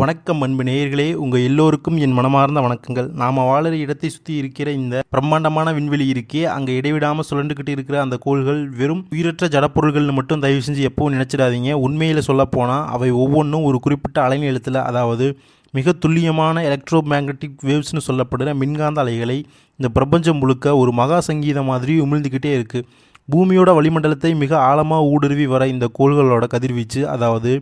வணக்கம் அன்பு நேயர்களே, உங்கள் எல்லோருக்கும் என் மனமார்ந்த வணக்கங்கள். நாம் வாழற இடத்தை சுற்றி இருக்கிற இந்த பிரம்மாண்டமான விண்வெளி இருக்கே, அங்கே இடைவிடாமல் சுழண்டுக்கிட்டு இருக்கிற அந்த கோள்கள் வெறும் உயிரற்ற ஜடப்பொருள்கள்னு மட்டும் தயவு செஞ்சு எப்பவும் நினச்சிடாதீங்க. உண்மையில் சொல்லப்போனால் அவை ஒவ்வொன்றும் ஒரு குறிப்பிட்ட அலைநீளத்தில், அதாவது மிக துல்லியமான எலக்ட்ரோ மேக்னட்டிக் வேவ்ஸ்னு சொல்லப்படுற மின்காந்த அலைகளை இந்த பிரபஞ்சம் முழுக்க ஒரு மகா சங்கீதம் மாதிரி உமிழ்ந்துக்கிட்டே இருக்குது. பூமியோட வளிமண்டலத்தை மிக ஆழமாக ஊடுருவி வர இந்த கோள்களோட கதிர்வீச்சு, அதாவது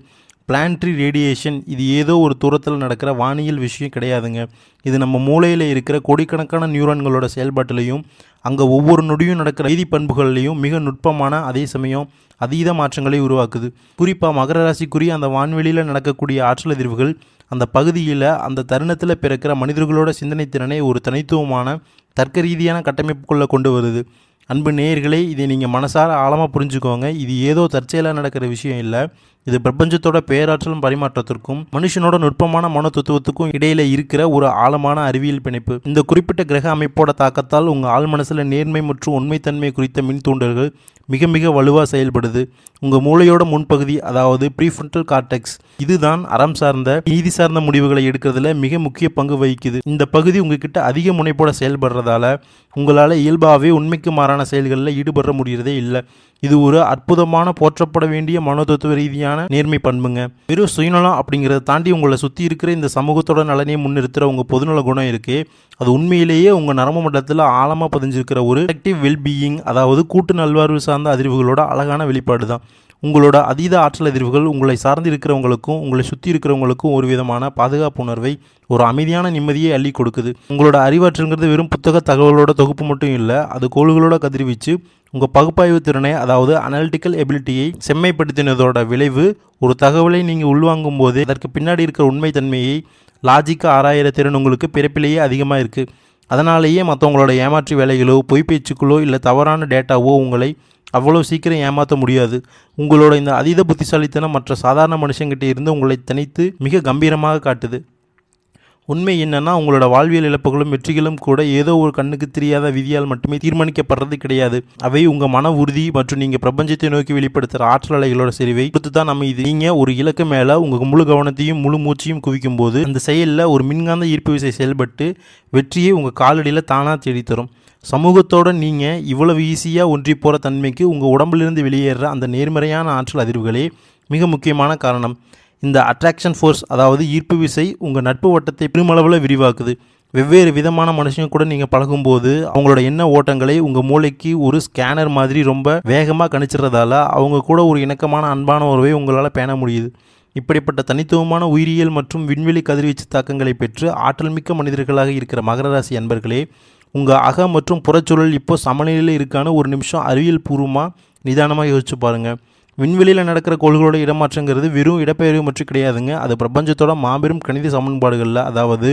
பிளானட்ரி ரேடியேஷன், இது ஏதோ ஒரு தூரத்தில் நடக்கிற வானியல் விஷயம் கிடையாதுங்க. இது நம்ம மூளையில் இருக்கிற கோடிக்கணக்கான நியூரான்களோட செயல்பாட்டிலையும் அங்கே ஒவ்வொரு நொடியும் நடக்கிற வேதி பண்புகள்லையும் மிக நுட்பமான, அதே சமயம் அதீத மாற்றங்களை உருவாக்குது. குறிப்பாக மகர ராசிக்குரிய அந்த வான்வெளியில் நடக்கக்கூடிய ஆற்றல் அதிர்வுகள் அந்த பகுதியில் அந்த தருணத்தில் பிறக்கிற மனிதர்களோட சிந்தனை திறனை ஒரு தனித்துவமான தர்க்க ரீதியான கட்டமைப்புக்குள்ளே கொண்டு வருது. அன்பு நேயர்களே, இதை நீங்கள் மனசார ஆழமாக புரிஞ்சுக்கோங்க. இது ஏதோ தற்செயலாக நடக்கிற விஷயம் இல்லை. இது பிரபஞ்சத்தோட பேராற்றலும் பரிமாற்றத்திற்கும் மனுஷனோட நுட்பமான மன தத்துவத்துக்கும் இடையில இருக்கிற ஒரு ஆழமான அறிவியல் பிணைப்பு. இந்த குறிப்பிட்ட கிரக அமைப்போட தாக்கத்தால் உங்கள் ஆழ் மனசில் நேர்மை மற்றும் உண்மைத்தன்மை குறித்த மின் தூண்டல்கள் மிக மிக வலுவாக செயல்படுது. உங்கள் மூளையோட முன்பகுதி, அதாவது ப்ரீஃப்ரண்டல் கார்டெக்ஸ், இதுதான் அறம் சார்ந்த நீதி சார்ந்த முடிவுகளை எடுக்கிறதுல மிக முக்கிய பங்கு வகிக்குது. இந்த பகுதி உங்ககிட்ட அதிக முனைப்போட செயல்படுறதால உங்களால் இயல்பாகவே உண்மைக்கு மாறான செயல்களில் ஈடுபட முடியறதே இல்லை. இது ஒரு அற்புதமான, போற்றப்பட வேண்டிய மனோதத்துவ ரீதியான நேர்மை பண்புங்க. வெறும் சுயநலம் அப்படிங்கிறத தாண்டி உங்களை சுற்றி இருக்கிற இந்த சமூகத்தோட நலனையும் முன்னிறுத்துகிற உங்கள் பொதுநல குணம் இருக்கே, அது உண்மையிலேயே உங்கள் நரம்பு மண்டலத்தில் ஆழமாக பதிஞ்சிருக்கிற ஒரு ஆக்டிவ் வெல்பீயிங், அதாவது கூட்டு நல்வாழ்வு சார்ந்த அதிர்வுகளோட அழகான வெளிப்பாடு தான். உங்களோட அதீத ஆற்றல் அதிர்வுகள் உங்களை சார்ந்து இருக்கிறவங்களுக்கும் உங்களை சுற்றி இருக்கிறவங்களுக்கும் ஒரு விதமான பாதுகாப்பு உணர்வை, ஒரு அமைதியான நிம்மதியை அள்ளி கொடுக்குது. உங்களோட அறிவாற்றுங்கிறது வெறும் புத்தக தகவலோட தொகுப்பு மட்டும் இல்லை, அது கோள்களோட கதிர்வீச்சு உங்கள் பகுப்பாய்வு திறனை, அதாவது அனாலிட்டிக்கல் எபிலிட்டியை செம்மைப்படுத்தினதோட விளைவு. ஒரு தகவலை நீங்கள் உள்வாங்கும் போது அதற்கு பின்னாடி இருக்கிற உண்மை தன்மையை லாஜிக்காக ஆராயிற திறன் உங்களுக்கு பிறப்பிலேயே அதிகமாக இருக்குது. அதனாலேயே மற்றவங்களோட ஏமாற்று வேலைகளோ, பொய்ப்பேச்சுக்களோ இல்லை தவறான டேட்டாவோ உங்களை அவ்வளோ சீக்கிரம் ஏமாற்ற முடியாது. உங்களோட இந்த அதீத புத்திசாலித்தனம் மற்ற சாதாரண மனுஷங்கிட்ட இருந்து உங்களை தனித்து மிக கம்பீரமாக காட்டுது. உண்மை என்னன்னா, உங்களோட வாழ்வியல் இழப்புகளும் வெற்றிகளும் கூட ஏதோ ஒரு கண்ணுக்கு தெரியாத விதியால் மட்டுமே தீர்மானிக்கப்படுறது கிடையாது. அவை உங்கள் மன உறுதி மற்றும் நீங்கள் பிரபஞ்சத்தை நோக்கி வெளிப்படுத்துகிற ஆற்றல் அலைகளோட செறிவை கொடுத்து தான் அமையுது. நீங்கள் ஒரு இலக்கு மேலே உங்கள் முழு கவனத்தையும் முழு மூச்சையும் குவிக்கும் போது அந்த செயலில் ஒரு மின்காந்த ஈர்ப்பு விசை செயல்பட்டு வெற்றியை உங்கள் காலடியில் தானாக தேடித்தரும். சமூகத்தோடு நீங்கள் இவ்வளவு ஈஸியாக ஒன்றி போகிற தன்மைக்கு உங்கள் உடம்பிலிருந்து வெளியேற அந்த நேர்மறையான ஆற்றல் அதிர்வுகளே மிக முக்கியமான காரணம். இந்த அட்ராக்ஷன் ஃபோர்ஸ், அதாவது ஈர்ப்பு விசை, உங்கள் நட்பு வட்டத்தை பெருமளவில் விரிவாக்குது. வெவ்வேறு விதமான மனுஷங்க கூட நீங்கள் பழகும்போது அவங்களோட எண்ண ஓட்டங்களை உங்கள் மூளைக்கு ஒரு ஸ்கேனர் மாதிரி ரொம்ப வேகமாக கணிச்சிடுறதால அவங்க கூட ஒரு இணக்கமான அன்பான உறவை உங்களால் பேண முடியுது. இப்படிப்பட்ட தனித்துவமான உயிரியல் மற்றும் விண்வெளி கதிர்வீச்சு தாக்கங்களை பெற்று ஆற்றல்மிக்க மனிதர்களாக இருக்கிற மகர ராசி அன்பர்களே, உங்கள் அக மற்றும் புறச்சூழல் இப்போ சமநிலையில் இருக்கான்னு ஒரு நிமிஷம் அறிவியல் பூர்வமாக நிதானமாக யோசிச்சு பாருங்கள். விண்வெளியில் நடக்கிற கோள்களோட இடமாற்றங்கிறது வெறும் இடப்பெயர்வு மற்றும் கிடையாதுங்க. அது பிரபஞ்சத்தோட மாபெரும் கணித சமன்பாடுகளில், அதாவது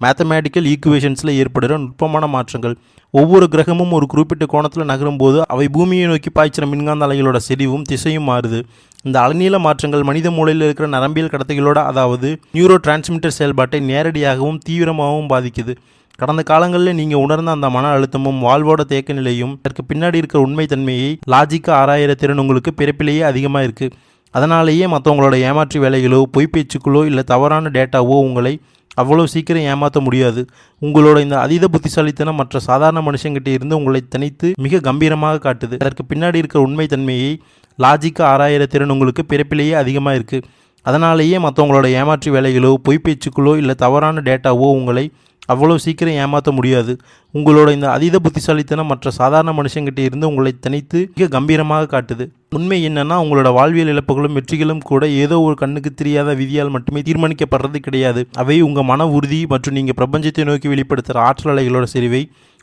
மேத்தமேட்டிக்கல் ஈக்குவேஷன்ஸில் ஏற்படுகிற நுட்பமான மாற்றங்கள். ஒவ்வொரு கிரகமும் ஒரு குறிப்பிட்ட கோணத்தில் நகரும்போது அவை பூமியை நோக்கி பாய்ச்சிற மின்காந்த அலைகளோட செறிவும் திசையும் மாறுது. இந்த அலைநீள மாற்றங்கள் மனித மூளையில் இருக்கிற நரம்பியல் கடத்தைகளோட, அதாவது நியூரோ டிரான்ஸ்மிட்டர் செயல்பாட்டை நேரடியாகவும் தீவிரமாகவும் பாதிக்குது. கடந்த காலங்களில் நீங்கள் உணர்ந்த அந்த மன அழுத்தமும் வாழ்வோட தேக்க நிலையும் அதற்கு பின்னாடி இருக்கிற உண்மை தன்மையை லாஜிக்காக ஆராயிற திறன் உங்களுக்கு பிறப்பிலேயே அதிகமாக இருக்குது. அதனாலேயே மற்றவங்களோட ஏமாற்று வேலைகளோ, பொய்ப்பேச்சுக்களோ இல்லை தவறான டேட்டாவோ உங்களை அவ்வளோ சீக்கிரம் ஏமாற்ற முடியாது. உங்களோட இந்த அதீத புத்திசாலித்தனம் மற்ற சாதாரண மனுஷங்கிட்ட இருந்து உங்களை தனித்து மிக கம்பீரமாக காட்டுது. அதற்கு பின்னாடி இருக்கிற உண்மை தன்மையை லாஜிக்காக ஆராயிற திறன் உங்களுக்கு பிறப்பிலேயே அதிகமாக இருக்குது. அதனாலேயே மற்றவங்களோட ஏமாற்று வேலைகளோ, பொய்ப்பேச்சுக்களோ இல்லை தவறான டேட்டாவோ உங்களை அவ்வளோ சீக்கிரம் ஏமாற்ற முடியாது. உங்களோட இந்த அதீத புத்திசாலித்தனம் மற்ற சாதாரண மனுஷங்கிட்ட இருந்து உங்களை தனித்து மிக கம்பீரமாக காட்டுது. உண்மை என்னன்னா, உங்களோட வாழ்வியல் இழப்புகளும் வெற்றிகளும் கூட ஏதோ ஒரு கண்ணுக்கு தெரியாத விதியால் மட்டுமே தீர்மானிக்கப்படுறது கிடையாது. அவை உங்கள் மன உறுதி மற்றும் நீங்கள் பிரபஞ்சத்தை நோக்கி வெளிப்படுத்துகிற ஆற்றல் அலைகளோட செறிவை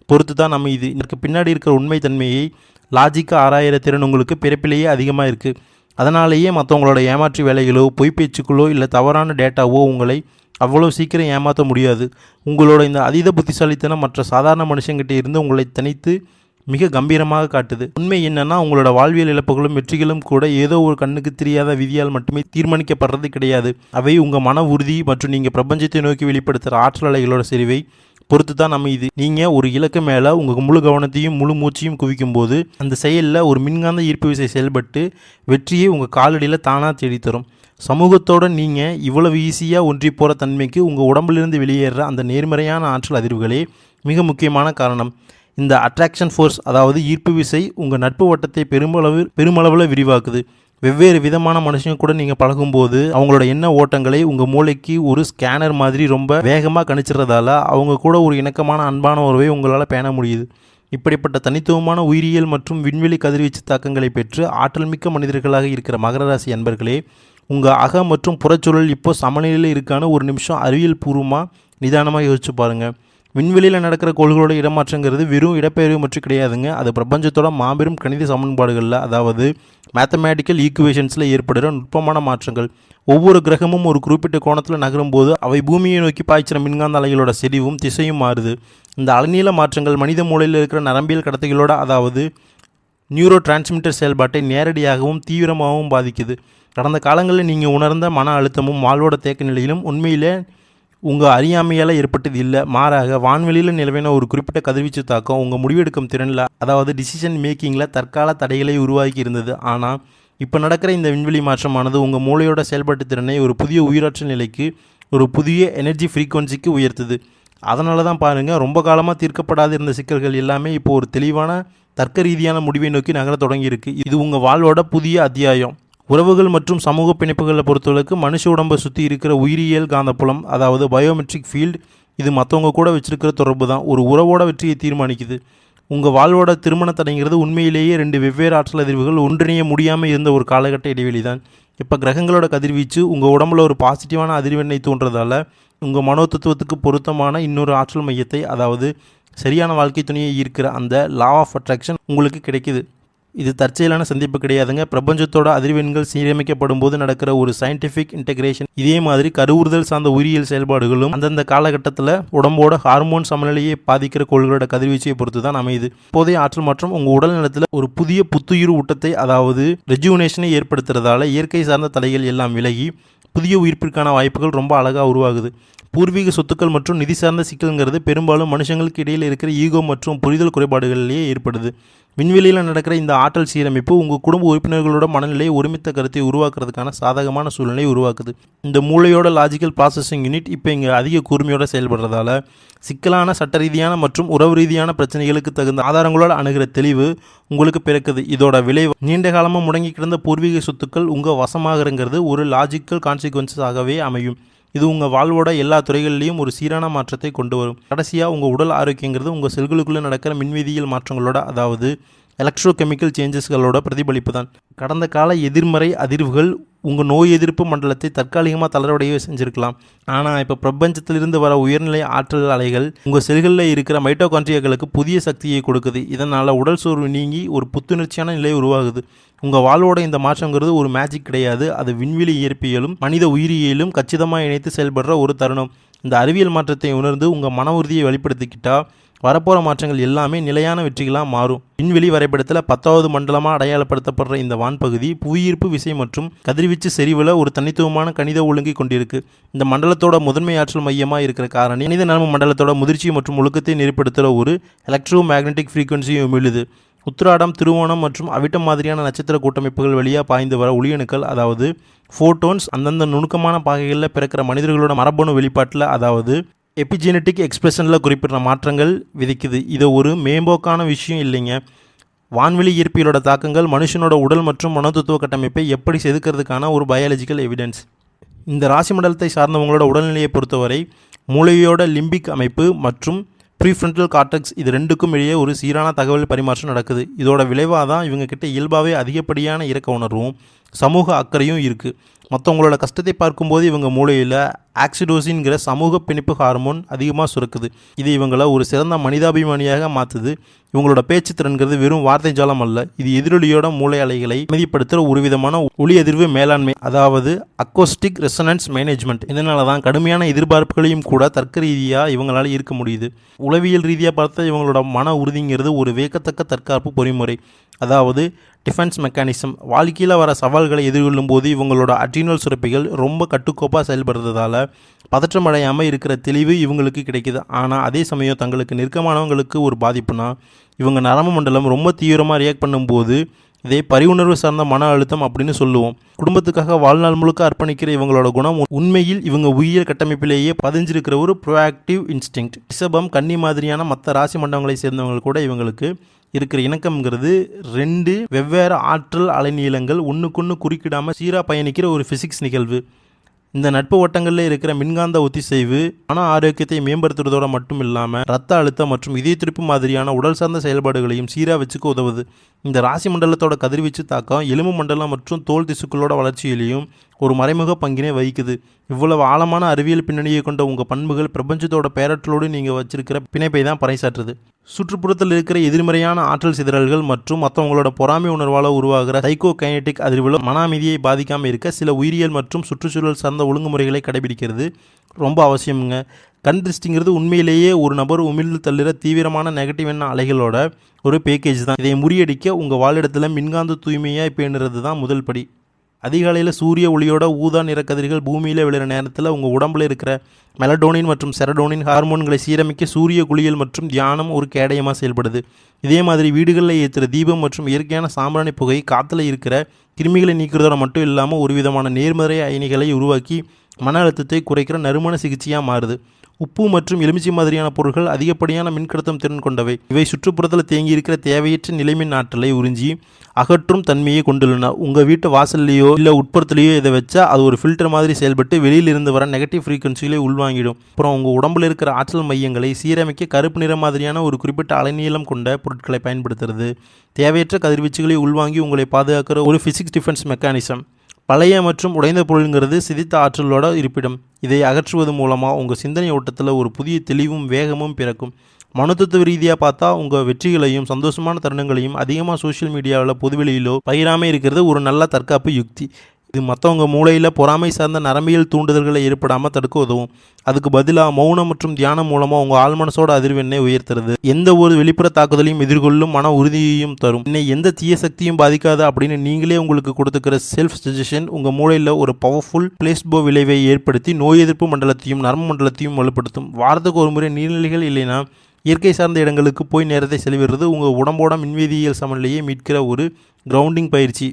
பொறுத்து தான் அமையுது. இதற்கு பின்னாடி இருக்கிற உண்மை தன்மையை லாஜிக்காக ஆராயிற திறன் உங்களுக்கு பிறப்பிலேயே அதிகமாக இருக்குது. அதனாலேயே மற்றவங்களோட ஏமாற்று வேலைகளோ, பொய்ப்பேச்சுக்களோ இல்லை தவறான டேட்டாவோ உங்களை அவ்வளோ சீக்கிரம் ஏமாற்ற முடியாது. உங்களோட இந்த அதீத புத்திசாலித்தனம் மற்ற சாதாரண மனுஷங்கிட்ட இருந்து உங்களை தனித்து மிக கம்பீரமாக காட்டுது. உண்மை என்னன்னா, உங்களோட வாழ்வியல் இழப்புகளும் வெற்றிகளும் கூட ஏதோ ஒரு கண்ணுக்கு தெரியாத விதியால் மட்டுமே தீர்மானிக்கப்படுறது கிடையாது. அவை உங்கள் மன உறுதி மற்றும் நீங்கள் பிரபஞ்சத்தை நோக்கி வெளிப்படுத்துகிற ஆற்றல் அலைகளோட செறிவை பொறுத்து தான் அமையுது. நீங்கள் ஒரு இலக்கு மேலே உங்கள் முழு கவனத்தையும் முழு மூச்சையும் குவிக்கும் போது அந்த செயலில் ஒரு மின்காந்த ஈர்ப்பு விசை செயல்பட்டு வெற்றியை உங்கள் காலடியில் தானாக தேடித்தரும். சமூகத்தோடு நீங்கள் இவ்வளவு ஈஸியாக ஒன்றி போகிற தன்மைக்கு உங்கள் உடம்பிலிருந்து வெளியேற அந்த நேர்மறையான ஆற்றல் அதிர்வுகளே மிக முக்கியமான காரணம். இந்த அட்ராக்ஷன் ஃபோர்ஸ், அதாவது ஈர்ப்பு விசை, உங்கள் நட்பு வட்டத்தை பெருமளவில் விரிவாக்குது. வெவ்வேறு விதமான மனுஷங்க கூட நீங்கள் பழகும்போது அவங்களோட எண்ண ஓட்டங்களை உங்கள் மூளைக்கு ஒரு ஸ்கேனர் மாதிரி ரொம்ப வேகமாக கணிச்சிடுறதால அவங்க கூட ஒரு இணக்கமான அன்பான உறவை உங்களால் பேண முடியுது. இப்படிப்பட்ட தனித்துவமான உயிரியல் மற்றும் விண்வெளி கதிர்வீச்சு தாக்கங்களை பெற்று ஆற்றல் மிக்க மனிதர்களாக இருக்கிற மகர ராசி அன்பர்களே, உங்கள் அக மற்றும் புறச்சூழல் இப்போ சமநிலையில் இருக்கான்னு ஒரு நிமிஷம் அறிவியல் பூர்வமாக நிதானமாக யோசிச்சு பாருங்கள். விண்வெளியில் நடக்கிற கோள்களோட இடமாற்றங்கிறது வெறும் இடப்பெயர்வு மற்றும் கிடையாதுங்க. அது பிரபஞ்சத்தோட மாபெரும் கணித சமன்பாடுகளில், அதாவது மேத்தமேட்டிக்கல் ஈக்குவேஷன்ஸில் ஏற்படுகிற நுட்பமான மாற்றங்கள். ஒவ்வொரு கிரகமும் ஒரு குறிப்பிட்ட கோணத்தில் நகரும் போது அவை பூமியை நோக்கி பாய்ச்சிற மின்காந்த அலைகளோட செறிவும் திசையும் மாறுது. இந்த அலைநீள மாற்றங்கள் மனித மூளையில் இருக்கிற நரம்பியல் கடத்திகளோட, அதாவது நியூரோ டிரான்ஸ்மிட்டர் செயல்பாட்டை நேரடியாகவும் தீவிரமாகவும் பாதிக்குது. கடந்த காலங்களில் நீங்கள் உணர்ந்த மன அழுத்தமும் வாழ்வோட தேக்க நிலையிலும் உண்மையிலே உங்கள் அறியாமையால் ஏற்பட்டது இல்லை. மாறாக வான்வெளியில் நிலவின ஒரு குறிப்பிட்ட கதிர்வீச்சு தாக்கம் உங்கள் முடிவெடுக்கும் திறனில், அதாவது டிசிஷன் மேக்கிங்கில் தற்கால தடைகளை உருவாக்கி இருந்தது. ஆனால் இப்போ நடக்கிற இந்த விண்வெளி மாற்றமானது உங்கள் மூளையோட செயல்பாட்டு திறனை ஒரு புதிய உயிராற்றல் நிலைக்கு, ஒரு புதிய எனர்ஜி ஃப்ரீக்வன்சிக்கு உயர்த்துது. அதனால தான் பாருங்கள், ரொம்ப காலமாக தீர்க்கப்படாத இருந்த சிக்கல்கள் எல்லாமே இப்போ ஒரு தெளிவான தர்க்க ரீதியான முடிவை நோக்கி நகர தொடங்கியிருக்கு. இது உங்கள் வாழ்வோட புதிய அத்தியாயம். உறவுகள் மற்றும் சமூக பிணைப்புகளை பொறுத்தவரைக்கு மனுஷ உடம்பை சுற்றி இருக்கிற உயிரியல் காந்தப்புலம், அதாவது பயோமெட்ரிக் ஃபீல்டு, இது மற்றவங்க கூட வச்சுருக்கிற தொடர்பு தான் ஒரு உறவோட வெற்றியை தீர்மானிக்குது. உங்கள் வாழ்வோட திருமண தடைங்கிறது உண்மையிலேயே 2 வெவ்வேறு ஆற்றல் அதிர்வுகள் ஒன்றிணைய முடியாமல் இருந்த ஒரு காலகட்ட இடைவெளி தான். இப்போ கிரகங்களோட கதிர்வீச்சு உங்கள் உடம்புல ஒரு பாசிட்டிவான அதிர்வெண்ணை தோன்றதால உங்கள் மனோதத்துவத்துக்கு பொருத்தமான இன்னொரு ஆற்றல் மையத்தை, அதாவது சரியான வாழ்க்கை துணையை ஈர்க்கிற அந்த லா ஆஃப் அட்ராக்ஷன் உங்களுக்கு கிடைக்குது. இது தற்செயலான சந்திப்பு கிடையாதுங்க. பிரபஞ்சத்தோட அதிர்வெண்கள் சீரமைக்கப்படும் போது நடக்கிற ஒரு சயின்டிஃபிக் இன்டெகிரேஷன். இதே மாதிரி கருவுறுதல் சார்ந்த உயிரியல் செயல்பாடுகளும் அந்தந்த காலகட்டத்தில் உடம்போட ஹார்மோன் சமநிலையை பாதிக்கிற கோள்களோட கதிர்வீச்சையை பொறுத்து தான் அமையுது. இப்போதைய ஆற்றல் மாற்றம் உங்கள் உடல் நலத்தில் ஒரு புதிய புத்துயிர் ஊட்டத்தை, அதாவது ரெஜுவனேஷனை ஏற்படுத்துறதால இயற்கை சார்ந்த தடைகள் எல்லாம் விலகி புதிய உயிர்ப்பிற்கான வாய்ப்புகள் ரொம்ப அழகாக உருவாகுது. பூர்வீக சொத்துக்கள் மற்றும் நிதி சார்ந்த சிக்கல்ங்கிறது பெரும்பாலும் மனுஷங்களுக்கு இடையில் இருக்கிற ஈகோ மற்றும் புரிதல் குறைபாடுகளிலேயே ஏற்படுது. விண்வெளியில் நடக்கிற இந்த ஆற்றல் சீரமைப்பு உங்கள் குடும்ப உறுப்பினர்களோட மனநிலையை ஒருமித்த கருத்தை உருவாக்குறதுக்கான சாதகமான சூழ்நிலையை உருவாக்குது. இந்த மூளையோட லாஜிக்கல் ப்ராசஸிங் யூனிட் இப்போ இங்கே அதிக கூர்மையோடு செயல்படுறதால சிக்கலான சட்ட ரீதியான மற்றும் உறவு ரீதியான பிரச்சனைகளுக்கு தகுந்த ஆதாரங்களோட அணுகிற தெளிவு உங்களுக்கு பிறக்குது. இதோட விளைவு நீண்ட காலமாக முடங்கி கிடந்த பூர்வீக சொத்துக்கள் உங்கள் வசமாகங்கிறது ஒரு லாஜிக்கல் கான்சிக்வன்ஸாகவே அமையும். இது உங்கள் வாழ்வோட எல்லா துறைகளிலையும் ஒரு சீரான மாற்றத்தை கொண்டு வரும். கடைசியாக உங்கள் உடல் ஆரோக்கியங்கிறது உங்கள் செல்களுக்குள்ளே நடக்கிற மின்வேதியியல் மாற்றங்களோட, அதாவது எலக்ட்ரோகெமிக்கல் சேஞ்சஸ்களோட பிரதிபலிப்பு தான். கடந்த கால எதிர்மறை அதிர்வுகள் உங்கள் நோய் எதிர்ப்பு மண்டலத்தை தற்காலிகமாக தளர்வடைய செஞ்சுருக்கலாம். ஆனால் இப்போ பிரபஞ்சத்திலிருந்து வர உயர்நிலை ஆற்றல் அலைகள் உங்கள் செல்களில் இருக்கிற மைட்டோகாண்ட்ரியாக்களுக்கு புதிய சக்தியை கொடுக்குது. இதனால் உடல் சோர்வு நீங்கி ஒரு புத்துணர்ச்சியான நிலை உருவாகுது. உங்கள் வாழ்வோட இந்த மாற்றங்கிறது ஒரு மேஜிக் கிடையாது. அது விண்வெளி இயற்பியலும் மனித உயிரியலும் கச்சிதமாக இணைத்து செயல்படுற ஒரு தருணம். இந்த அறிவியல் மாற்றத்தை உணர்ந்து உங்கள் மன உறுதியை வெளிப்படுத்திக்கிட்டால் வரப்போகிற மாற்றங்கள் எல்லாமே நிலையான வெற்றிகளாக மாறும். விண்வெளி வரைபடத்தில் 10வது மண்டலமாக அடையாளப்படுத்தப்படுற இந்த வான்பகுதி புவியீர்ப்பு விசை மற்றும் கதிர்வீச்சு செறிவில் ஒரு தனித்துவமான கணித ஒழுங்கை கொண்டிருக்கு. இந்த மண்டலத்தோட முதன்மை ஆற்றல் மையமாக இருக்கிற காரணி மனித நரம்பு மண்டலத்தோட முதிர்ச்சி மற்றும் ஒழுக்கத்தை நெறிப்படுத்துகிற ஒரு எலக்ட்ரோ மேக்னெட்டிக் ஃப்ரீக்வன்சியை உமிழுது. உத்திராடம், திருவோணம் மற்றும் அவிட்டம் மாதிரியான நட்சத்திர கூட்டமைப்புகள் வழியாக பாய்ந்து வர ஒளியணுக்கள், அதாவது ஃபோட்டோன்ஸ், அந்தந்த நுணுக்கமான பாகைகளில் பிறக்கிற மனிதர்களோட மரபணு வெளிப்பாட்டில், அதாவது எபிஜெனட்டிக் எக்ஸ்பிரஷனில் குறிப்பிட்ட மாற்றங்கள் விதிக்குது. இது ஒரு மேம்போக்கான விஷயம் இல்லைங்க. வான்வெளி இயற்பியலோட தாக்கங்கள் மனுஷனோட உடல் மற்றும் மனோதத்துவ கட்டமைப்பை எப்படி செதுக்கிறதுக்கான ஒரு பயாலஜிக்கல் எவிடன்ஸ். இந்த ராசி மண்டலத்தை சார்ந்தவங்களோட உடல்நிலையை பொறுத்தவரை மூளையோட லிம்பிக் அமைப்பு மற்றும் ப்ரீஃப்ரண்டல் கார்டெக்ஸ், இது ரெண்டுக்கும் இடையே ஒரு சீரான தகவல் பரிமாற்றம் நடக்குது. இதோட விளைவாக தான் இவங்கக்கிட்ட இயல்பாகவே அதிகப்படியான இரக்க உணர்வும் சமூக அக்கறையும் இருக்குது. மற்றவங்களோட கஷ்டத்தை பார்க்கும்போது இவங்க மூளையில் ஆக்சிடோசின்கிற சமூக பிணைப்பு ஹார்மோன் அதிகமாக சுரக்குது. இது இவங்களை ஒரு சிறந்த மனிதாபிமானியாக மாற்றுது. இவங்களோட பேச்சு திறன்கிறது வெறும் வார்த்தை ஜாலம் அல்ல, இது எதிரொலியோட மூளை அலைகளை அமைதிப்படுத்துகிற ஒரு விதமான ஒளி அதிர்வு மேலாண்மை, அதாவது அக்கோஸ்டிக் ரெசனன்ஸ் மேனேஜ்மெண்ட். இதனால தான் கடுமையான எதிர்பார்ப்புகளையும் கூட தர்க்க ரீதியாக இவங்களால் ஈர்க்க முடியுது. உளவியல் ரீதியாக பார்த்தா இவங்களோட மன உறுதிங்கிறது ஒரு வியக்கத்தக்க தற்காப்பு பொறிமுறை. அதாவது டிஃபென்ஸ் மெக்கானிசம். வாழ்க்கையில் வர சவால்களை எதிர்கொள்ளும் போது இவங்களோட அட்ரினல் சுரப்பிகள் ரொம்ப கட்டுக்கோப்பாக செயல்படுறதால பதற்றம் அடையாமல் இருக்கிற தெளிவு இவங்களுக்கு கிடைக்கிது. ஆனால் அதே சமயம் தங்களுக்கு நெருக்கமானவங்களுக்கு ஒரு பாதிப்புனா இவங்க நரம்பு மண்டலம் ரொம்ப தீவிரமாக ரியாக்ட் பண்ணும்போது இதை பரிவுணர்வு சார்ந்த மன அழுத்தம் அப்படின்னு சொல்லுவோம். குடும்பத்துக்காக வாழ்நாள் முழுக்க அர்ப்பணிக்கிற இவங்களோட குணம் உண்மையில் இவங்க உயிரியல் கட்டமைப்பிலேயே பதிஞ்சிருக்கிற ஒரு ப்ரோஆக்டிவ் இன்ஸ்டிங்க்ட். ரிஷபம், கன்னி மாதிரியான மற்ற ராசி மண்டலங்களை சேர்ந்தவங்க கூட இவங்களுக்கு இருக்கிற இணக்கம்ங்கிறது 2 வெவ்வேறு ஆற்றல் அலைநீளங்கள் ஒன்றுக்கொன்று குறுக்கிடாமல் சீராக பயணிக்கிற ஒரு ஃபிசிக்ஸ் நிகழ்வு. இந்த நட்பு வட்டங்களில் இருக்கிற மின்காந்த ஒத்திசைவு மன ஆரோக்கியத்தை மேம்படுத்துவதோடு மட்டும் இல்லாமல் ரத்த அழுத்தம் மற்றும் இதய துடிப்பு மாதிரியான உடல் சார்ந்த செயல்பாடுகளையும் சீராக வச்சுக்க உதவுது. இந்த ராசி மண்டலத்தோட கதிர்வீச்சு தாக்கம் எலும்பு மண்டலம் மற்றும் தோல் திசுக்களோட வளர்ச்சியிலையும் ஒரு மறைமுக பங்கினை வகிக்குது. இவ்வளவு ஆழமான அறிவியல் பின்னணியை கொண்ட உங்கள் பண்புகள் பிரபஞ்சத்தோட பேரற்றலோடு நீங்கள் வச்சிருக்கிற பிணைப்பை தான் பறைசாற்றுது. சுற்றுப்புறத்தில் இருக்கிற எதிர்மறையான ஆற்றல் சிதறல்கள் மற்றும் மற்றவங்களோட பொறாமை உணர்வால் உருவாகிற சைக்கோ கைனெட்டிக் அதிர்வுகளும் மன அமைதியை பாதிக்காமல் இருக்க சில உயிரியல் மற்றும் சுற்றுச்சூழல் சார்ந்த ஒழுங்குமுறைகளை கடைபிடிக்கிறது ரொம்ப அவசியமுங்க. கண் திருஷ்டிங்கிறது உண்மையிலேயே ஒரு நபர் உமிழ்ந்து தள்ளுற தீவிரமான நெகட்டிவ் எண்ண அலைகளோட ஒரு பேக்கேஜ் தான். இதை முறியடிக்க உங்கள் வாழிடத்தில் மின்காந்த தூய்மையாக பேணுறது தான் முதல் படி. அதிகாலையில் சூரிய ஒளியோட ஊதா நிற கதிர்கள் பூமியில் விழுற நேரத்தில் உங்கள் உடம்புல இருக்கிற மெலடோனின் மற்றும் செரடோனின் ஹார்மோன்களை சீரமைக்க சூரிய குளியல் மற்றும் தியானம் ஒரு கேடயமாக செயல்படுது. இதே மாதிரி வீடுகளில் ஏற்றுற தீபம் மற்றும் இயற்கையான சாம்பிராணி புகை காற்றுல இருக்கிற கிருமிகளை நீக்கிறதோட மட்டும் இல்லாமல் ஒரு விதமான நேர்மறை அயனிகளை உருவாக்கி மன அழுத்தத்தை குறைக்கிற நறுமண சிகிச்சையாக மாறுது. உப்பு மற்றும் எலுமிச்சை மாதிரியான பொருட்கள் அதிகப்படியான மின்கடத்தும் திறன் கொண்டவை. இவை சுற்றுப்புறத்தில் தேங்கி இருக்கிற தேவையற்ற நிலைமின் ஆற்றலை உறிஞ்சி அகற்றும் தன்மையை கொண்டுள்ளன. உங்கள் வீட்டு வாசல்லையோ இல்லை உட்புறத்துலையோ இதை வச்சா அது ஒரு ஃபில்டர் மாதிரி செயல்பட்டு வெளியில் இருந்து வர நெகட்டிவ் ஃப்ரீக்வன்சிகளை உள்வாங்கிடும். அப்புறம் உங்கள் உடம்புல இருக்கிற ஆற்றல் மையங்களை சீரமைக்க கருப்பு நிற மாதிரியான ஒரு குறிப்பிட்ட அலைநீளம் கொண்ட பொருட்களை பயன்படுத்துறது தேவையற்ற கதிர்வீச்சுகளை உள்வாங்கி உங்களை பாதுகாக்கிற ஒரு ஃபிசிக்ஸ் டிஃபென்ஸ் மெக்கானிசம். பழைய மற்றும் உடைந்த பொருளுங்கிறது சிதைத்த ஆற்றலோட இருப்பிடம். இதை அகற்றுவது மூலமாக உங்கள் சிந்தனை ஓட்டத்தில் ஒரு புதிய தெளிவும் வேகமும் பிறக்கும். மனோதத்துவ ரீதியாக பார்த்தா உங்கள் வெற்றிகளையும் சந்தோஷமான தருணங்களையும் அதிகமாக சோஷியல் மீடியாவில் பொதுவெளியிலோ பகிராமல் இருக்கிறது ஒரு நல்ல தற்காப்பு யுக்தி. இது மற்றவங்க மூளையில் பொறாமை சார்ந்த நரம்பியல் தூண்டுதல்களை ஏற்படாமல் தடுக்க உதவும். அதுக்கு பதிலாக மௌனம் மற்றும் தியானம் மூலமாக உங்கள் ஆழ்மனசோட அதிர்வெண்ணை உயர்த்துறது எந்த ஒரு வெளிப்புற தாக்குதலையும் எதிர்கொள்ளும் மன உறுதியையும் தரும். என்னை எந்த தீய சக்தியும் பாதிக்காது அப்படின்னு நீங்களே உங்களுக்கு கொடுத்துக்கிற செல்ஃப் சஜஷன் உங்கள் மூளையில் ஒரு பவர்ஃபுல் பிளேஸ்போ விளைவை ஏற்படுத்தி நோய் எதிர்ப்பு மண்டலத்தையும் நரம்பு மண்டலத்தையும் வலுப்படுத்தும். வாரத்துக்கு ஒரு முறை நீர்நிலைகள் இல்லைன்னா இயற்கை சார்ந்த இடங்களுக்கு போய் நேரத்தை செலவிடுறது உங்கள் உடம்போட மின்வேதியியல் சமநிலையை மீட்கிற ஒரு கிரவுண்டிங் பயிற்சி.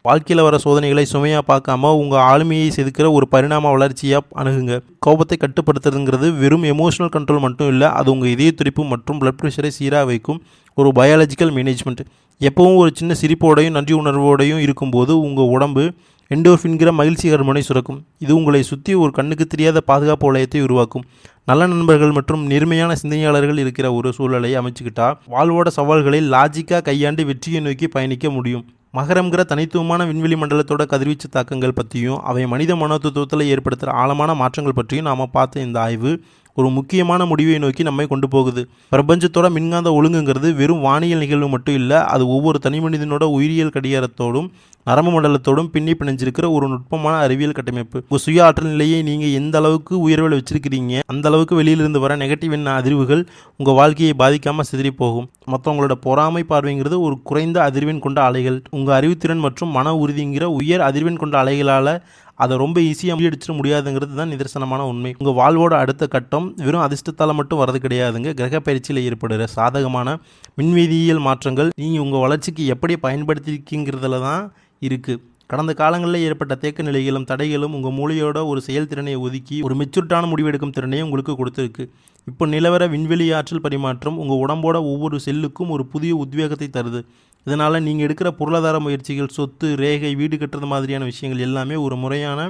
வாழ்க்கையில் வர சோதனைகளை சுமையாக பார்க்காம உங்கள் ஆளுமையை செதுக்கிற ஒரு பரிணாம வளர்ச்சியாக அணுகுங்க. கோபத்தை கட்டுப்படுத்துறதுங்கிறது வெறும் எமோஷனல் கண்ட்ரோல் மட்டும் இல்லை, அது உங்கள் இதய துடிப்பு மற்றும் பிளட் ப்ரெஷரை சீராக வைக்கும் ஒரு பயாலஜிக்கல் மேனேஜ்மெண்ட். எப்பவும் ஒரு சின்ன சிரிப்போடையும் நன்றி உணர்வோடையும் இருக்கும்போது உங்கள் உடம்பு எண்டோர்ஃபின்கிற மகிழ்ச்சி ஹார்மோனை சுரக்கும். இது உங்களை சுற்றி ஒரு கண்ணுக்கு தெரியாத பாதுகாப்பு வளையத்தை உருவாக்கும். நல்ல நண்பர்கள் மற்றும் நேர்மையான சிந்தனையாளர்கள் இருக்கிற ஒரு சூழலை அமைச்சுக்கிட்டா வாழ்வோட சவால்களை லாஜிக்காக கையாண்டு வெற்றியை நோக்கி பயணிக்க முடியும். மகரம்ங்கிற தனித்துவமான விண்வெளி மண்டலத்தோட கதிர்வீச்சு தாக்கங்கள் பற்றியும் அவை மனித மனோதத்துவத்தில் ஏற்படுத்துகிற ஆழமான மாற்றங்கள் பற்றியும் நாம் பார்த்த இந்த ஆய்வு ஒரு முக்கியமான முடிவை நோக்கி நம்மை கொண்டு போகுது. பிரபஞ்சத்தோட மின்காந்த ஒழுங்குங்கிறது வெறும் வானியல் நிகழ்வு மட்டும் இல்லை, அது ஒவ்வொரு தனி மனிதனோட உயிரியல் கடிகாரத்தோடும் நரம்பு மண்டலத்தோடும் பின்னி பிணைஞ்சிருக்கிற ஒரு நுட்பமான அறிவியல் கட்டமைப்பு. உங்கள் சுய ஆற்றல் நிலையை நீங்கள் எந்த அளவுக்கு உயர்வில் வச்சிருக்கிறீங்க அந்த அளவுக்கு வெளியிலிருந்து வர நெகட்டிவ் எண்ண அதிர்வுகள் உங்கள் வாழ்க்கையை பாதிக்காமல் சிதறி போகும். மற்றவங்களோட பொறாமை பார்வைங்கிறது ஒரு குறைந்த அதிர்வெண் கொண்ட அலைகள். உங்கள் அறிவுத்திறன் மற்றும் மன உறுதிங்கிற உயர் அதிர்வெண் கொண்ட அலைகளால் அதை ரொம்ப ஈஸியாக முறியடிச்சிட முடியாதுங்கிறது தான் நிதர்சனமான உண்மை. உங்கள் வாழ்வோட அடுத்த கட்டம் வெறும் அதிர்ஷ்டத்தால் மட்டும் வரது கிடையாதுங்க. கிரக பயிற்சியில் ஏற்படுகிற சாதகமான மின்வேதியியல் மாற்றங்கள் நீங்கள் உங்கள் வளர்ச்சிக்கு எப்படி பயன்படுத்திருக்கீங்கிறதுல தான் இருக்குது. கடந்த காலங்களில் ஏற்பட்ட தேக்க நிலைகளும் தடைகளும் உங்கள் மூளையோட ஒரு செயல்திறனை ஒதுக்கி ஒரு மெச்சூர்டான முடிவெடுக்கும் திறனையும் உங்களுக்கு கொடுத்துருக்கு. இப்போ நிலவர விண்வெளி ஆற்றல் பரிமாற்றம் உங்கள் உடம்போட ஒவ்வொரு செல்லுக்கும் ஒரு புதிய உத்வேகத்தை தருது. இதனால் நீங்கள் எடுக்கிற பொருளாதார முயற்சிகள், சொத்து, ரேகை, வீடு கட்டுறது மாதிரியான விஷயங்கள் எல்லாமே ஒரு முறையான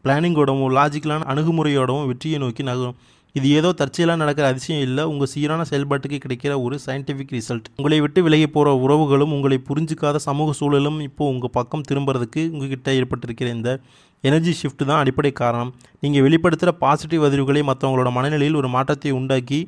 பிளானிங்கோடவும் லாஜிக்கலான அணுகுமுறையோடவும் வெற்றியை நோக்கி நகரும். இது ஏதோ தற்செயலாக நடக்கிற அதிசயம் இல்லை, உங்கள் சீரான செயல்பாட்டுக்கு கிடைக்கிற ஒரு சயின்டிஃபிக் ரிசல்ட். உங்களை விட்டு விலகி போகிற உறவுகளும் உங்களை புரிஞ்சிக்காத சமூக சூழலும் இப்போது உங்கள் பக்கம் திரும்புறதுக்கு உங்ககிட்ட ஏற்பட்டிருக்கிற இந்த எனர்ஜி ஷிஃப்ட் தான் அடிப்படை காரணம். நீங்கள் வெளிப்படுத்துகிற பாசிட்டிவ் அதிர்வுகளை மற்றவங்களோட மனநிலையில் ஒரு மாற்றத்தை உண்டாக்கி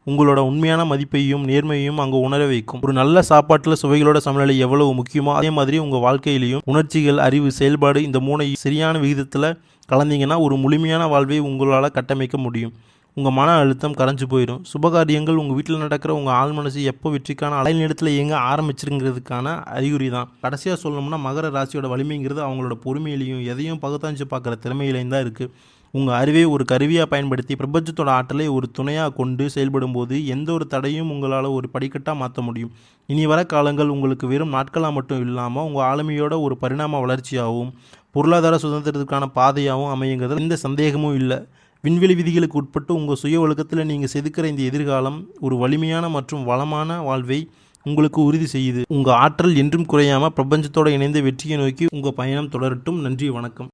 உங்களோட உண்மையான மதிப்பையும் நேர்மையையும் அங்கே உணர வைக்கும். ஒரு நல்ல சாப்பாட்டில் சுவைகளோட சமநிலை எவ்வளவு முக்கியமோ அதே மாதிரி உங்கள் வாழ்க்கையிலையும் உணர்ச்சிகள், அறிவு, செயல்பாடு இந்த மூணை சரியான விகிதத்தில் கலந்தீங்கன்னா ஒரு முழுமையான வாழ்வை உங்களால் கட்டமைக்க முடியும். உங்கள் மன அழுத்தம் கரைஞ்சு போயிடும். சுபகாரியங்கள் உங்கள் வீட்டில் நடக்கிற உங்கள் ஆள் மனசு எப்போ வெற்றிக்கான அலைநிலத்தில் இயங்க ஆரம்பிச்சிருங்கிறதுக்கான அறிகுறி தான். கடைசியாக சொல்லணும்னா மகர ராசியோட வலிமைங்கிறது அவங்களோட பொறுமையிலையும் எதையும் பகுத்தாஞ்சு பார்க்குற திறமையிலையும் தான் இருக்குது. உங்கள் அறிவை ஒரு கருவியாக பயன்படுத்தி பிரபஞ்சத்தோட ஆற்றலை ஒரு துணையாக கொண்டு செயல்படும் போது எந்த ஒரு தடையும் உங்களால் ஒரு படிக்கட்டாக மாற்ற முடியும். இனி வர காலங்கள் உங்களுக்கு வெறும் நாட்களாக மட்டும் இல்லாமல் உங்கள் ஆளுமையோட ஒரு பரிணாம வளர்ச்சியாகவும் பொருளாதார சுதந்திரத்துக்கான பாதையாகவும் அமையுங்கிறது எந்த சந்தேகமும் இல்லை. விண்வெளி விதிகளுக்கு உட்பட்டு உங்கள் சுய ஒழுக்கத்தில் நீங்கள் செதுக்கிற இந்த எதிர்காலம் ஒரு வலிமையான மற்றும் வளமான வாழ்வை உங்களுக்கு உறுதி செய்யுது. உங்கள் ஆற்றல் என்றும் குறையாமல் பிரபஞ்சத்தோடு இணைந்த வெற்றியை நோக்கி உங்கள் பயணம் தொடரட்டும். நன்றி, வணக்கம்.